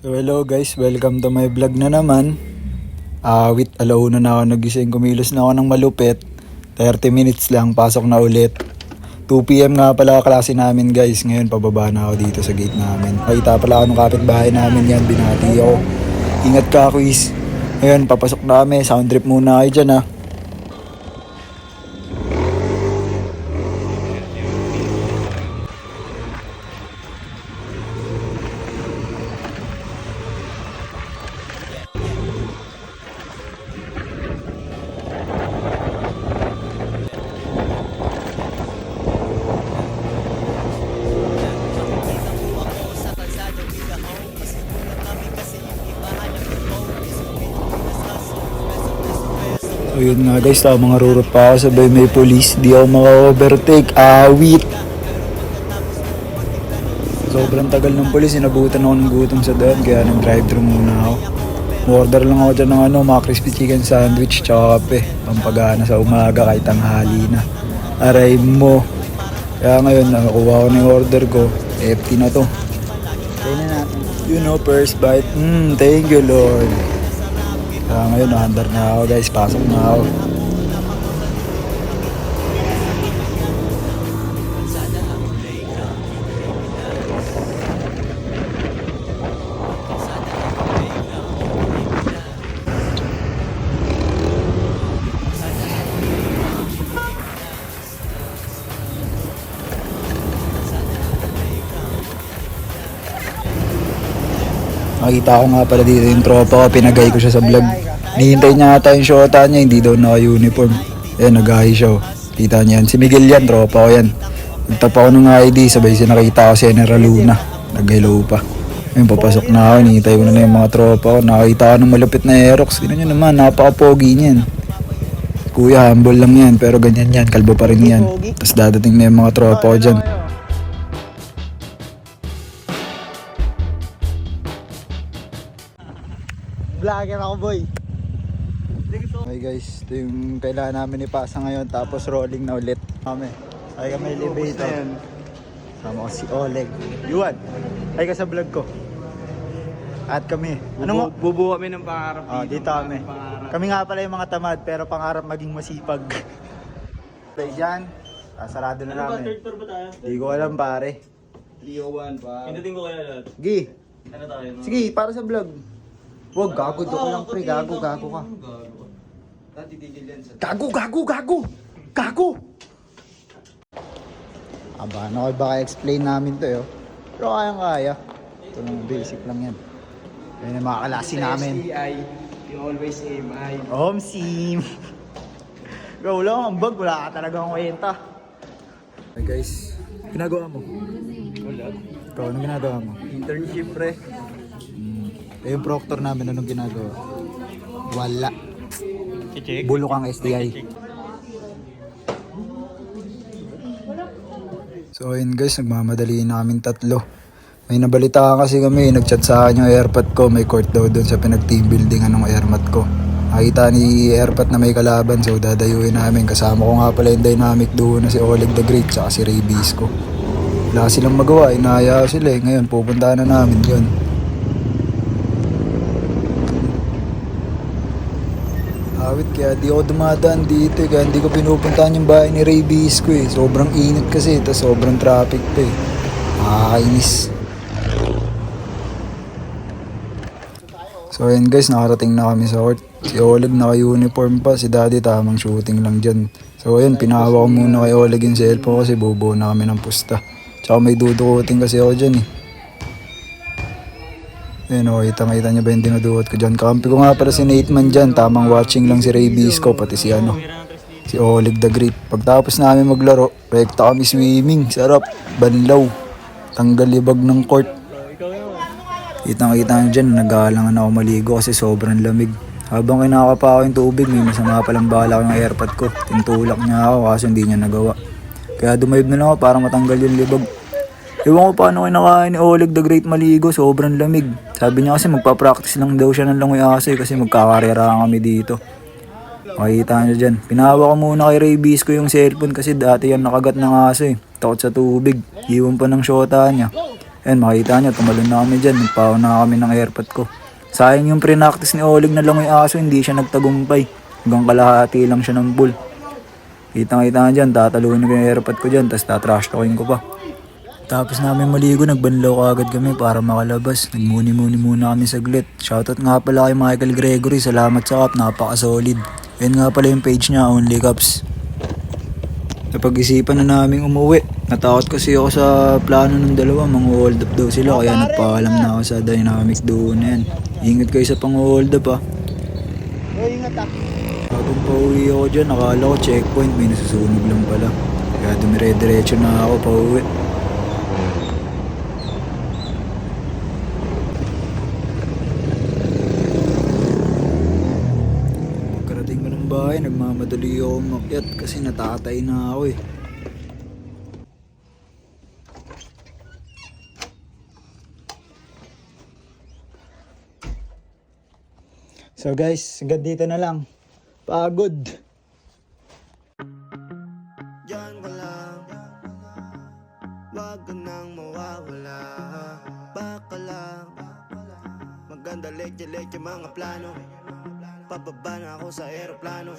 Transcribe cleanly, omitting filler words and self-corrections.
So hello guys, welcome to my vlog na naman. Wait, alauna na ako nagising, kumilos na ako ng malupit. 30 minutes lang, pasok na ulit. 2 PM nga pala klase namin guys. Ngayon pababa na ako dito sa gate namin. Nakita pala ako ng kapitbahay namin yan, binati ako. Ingat ka quiz. Ngayon papasok na kami, sound trip muna kayo dyan. So yun nga guys, mga rurot pa ako, sabay may police, di ako maka-overtake, awit. Sobrang tagal ng police, inabutan ako ng gutom sa daan, kaya nag-drive-thru muna ako. Order lang ako dyan ng mga crispy chicken sandwich tsaka kape, pampagana sa umaga kahit tanghali na. Aray mo. Kaya ngayon, nakuha ko na yung order ko, empty na to. Kaya na natin. You know, first bite. Thank you Lord. Kaya ngayon, nahandar na ako guys, pasok na ako. Nakita ko nga pala dito yung tropa ko, pinagay ko siya sa vlog. Nihintay niya ata yung shota niya, hindi daw naka-uniform. Ayan, nag-ahi siya. Kita niya yan. Si Miguel yan, tropa ko yan. Nagtap ako ng ID, sabay siya nakita ko si General Luna. Nag-hello pa. Ayun, papasok na ako, nihintay ko na yung mga tropa ko. Nakita ko ng malupit na Aerox. Tignan nyo naman, napaka-pogi niyan. Kuya, humble lang yan, pero ganyan yan, kalbo pa rin yan. Tapos dadating na yung mga tropa ko dyan. Vlogger ako, boy. Okay guys, ito yung kailangan namin ipasa ngayon, tapos rolling na ulit kami. Ay kami elevator. Sama ko si Oleg. Yuan, ay ka sa vlog ko. At kami, Bubuo kami ng pangarap dito kami. Kami nga pala yung mga tamad, pero pangarap maging masipag. Guys yan, sarado na namin. Third floor ba tayo? Di ko alam pare. 301 pa. Pindutin ko kaya lahat. Gi, Ano tayo? sige, para sa vlog. Huwag, gago, joke lang pre, gago ka. Dati tigil yan sa... Gago! Aba, ano kayo baka explain namin to yo. Pero kaya. Ito lang, basic lang yan. Ayun yung mga kalasi namin. STI, you always aim high. Home sim! Go lang, ang bag, wala ka talagang kwenta. Hey guys, ginagawa mo? Wala. Ikaw, anong ginagawa mo? Internship, pre. Yung proctor namin, anong ginagawa? Wala. Check. Bulok ang STI. So ayun guys, nagmamadali na kami tatlo. May nabalitaan kasi kami, nagchat sa akin yung airpot ko. May court daw doon sa pinag-team building anong airmat ko. Nakita ni airpot na may kalaban, so dadayuin namin. Kasama ko nga pala yung dynamic doon na si Oleg the Great tsaka si Ray Bisco. Wala silang magawa, inaya sila eh. Ngayon pupunta na namin yun. Awit, kaya di ako dumadaan dito kaya hindi ko pinupuntahan yung bahay ni Ray Bisco eh. Sobrang init kasi, tas sobrang traffic pa eh. Nakakainis. So ayun guys, nakarating na kami sa court. Si Oleg naka-uniform pa, si Daddy tamang shooting lang dyan. So ayun, pinahawa ko muna kay Oleg yung cellphone kasi bubuo na kami ng pusta. Tsaka may dudukutin kasi ako dyan eh. Ayun o, kitang-kita niya ba yung dinuduot ko dyan. Kampi ko nga pala si Nate man dyan. Tamang watching lang si Ray Bisco, pati si si Oleg the Great. Pagtapos namin maglaro, rekta kami swimming. Sarap, banlaw. Tanggal libag ng court. Kitang-kita niya dyan, nag-aalangan ako maligo kasi sobrang lamig. Habang kinakapa ako yung tubig, may masama palang bala ko yung airpod ko. Tintulak niya ako kaso hindi niya nagawa. Kaya dumayib na lang ako para matanggal yung libag. Ewan ko paano kinakain ni Oleg the Great maligo, sobrang lamig. Sabi niya kasi magpa-practice lang daw siya ng langoy aso kasi magkakarera kami dito. Makikita niyo dyan. Pinahawa ko muna kay Ray Bisco yung cellphone kasi dati yan nakagat ng aso eh. Takot sa tubig. Iwan pa ng shota niya. Ayan, makita nyo, tumalon na kami dyan. Nagpawa na kami ng airpot ko. Sayang yung pre-practice ni Oleg na langoy aso, hindi siya nagtagumpay. Hanggang kalahati lang siya ng bull. Kitang-kita nga dyan, tataluin ko yung airpot ko dyan, tapos tatrash talking ko pa. Tapos namin maligo, nagbanlaw ka agad kami para makalabas. Nagmuni-muni muna kami saglit. Shoutout nga pala kay Michael Gregory, salamat sa cup, napaka-solid. Yan nga pala yung page niya, Only Cups. Napag-isipan na namin umuwi. Natakot kasi ako sa plano ng dalawa, mang-hold up daw sila, kaya nagpaalam na ako sa dynamic doon na yan. Ingat kayo sa pang-hold up Ingat ah. Habang pauwi ako dyan, nakala ko checkpoint, may nasusunog lang pala. Kaya dumire-diretso na ako pauwi. Pagkarating ko ng bahay, nagmamadali ako umakyat kasi natatay na ako eh. So guys, hanggang dito na lang. Pagod. Diyan ka lang, wag ka nang mawawala. Baka lang, maganda leche-leche mga plano. Pababa na ako sa aeroplano.